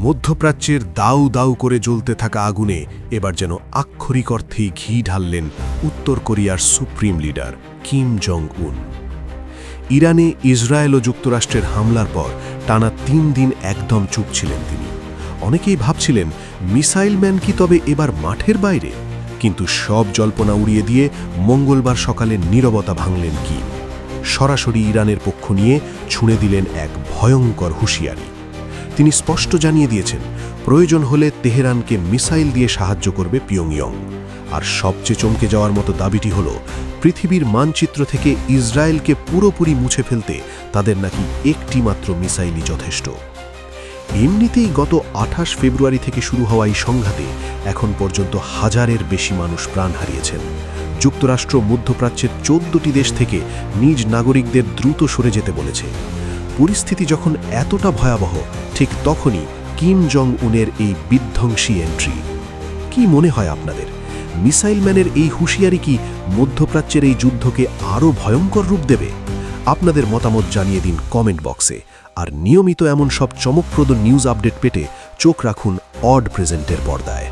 মধ্যপ্রাচ্যের দাউ দাউ করে জ্বলতে থাকা আগুনে এবার যেন আক্ষরিক অর্থেই ঘি ঢাললেন উত্তর কোরিয়ার সুপ্রিম লিডার কিম জং উন। ইরানে ইসরায়েল ও যুক্তরাষ্ট্রের হামলার পর টানা ৩ দিন একদম চুপ ছিলেন তিনি। অনেকেই ভাবছিলেন মিসাইল ম্যান কি তবে এবার মাঠের বাইরে, কিন্তু সব জল্পনা উড়িয়ে দিয়ে মঙ্গলবার সকালে নীরবতা ভাঙলেন কিম। সরাসরি ইরানের পক্ষ নিয়ে ছুঁড়ে দিলেন এক ভয়ঙ্কর হুঁশিয়ারি। তিনি স্পষ্ট জানিয়ে দিয়েছেন, প্রয়োজন হলে তেহরানকে মিসাইল দিয়ে সাহায্য করবে পিয়ংইয়ং। আর সবচেয়ে চমকে যাওয়ার মতো দাবিটি হল, পৃথিবীর মানচিত্র থেকে ইসরায়েলকে পুরোপুরি মুছে ফেলতে তাদের নাকি একটি মাত্র মিসাইলই যথেষ্ট। এমনিতেই গত ২৮ ফেব্রুয়ারি থেকে শুরু হওয়া এই সংঘাতে এখন পর্যন্ত হাজারের বেশি মানুষ প্রাণ হারিয়েছেন। যুক্তরাষ্ট্র মধ্যপ্রাচ্যের ১৪টি দেশ থেকে নিজ নাগরিকদের দ্রুত সরে যেতে বলেছে। পরিস্থিতি যখন এতটা ভয়াবহ, ঠিক তখনই কিম জং উনের এই বিধ্বংসী এন্ট্রি। কি মনে হয় আপনাদের, মিসাইল ম্যানের এই হুঁশিয়ারি কি মধ্যপ্রাচ্যের এই যুদ্ধকে আরও ভয়ঙ্কর রূপ দেবে? আপনাদের মতামত জানিয়ে দিন কমেন্ট বক্সে। আর নিয়মিত এমন সব চমকপ্রদ নিউজ আপডেট পেতে চোখ রাখুন অড প্রেজেন্টের পর্দায়।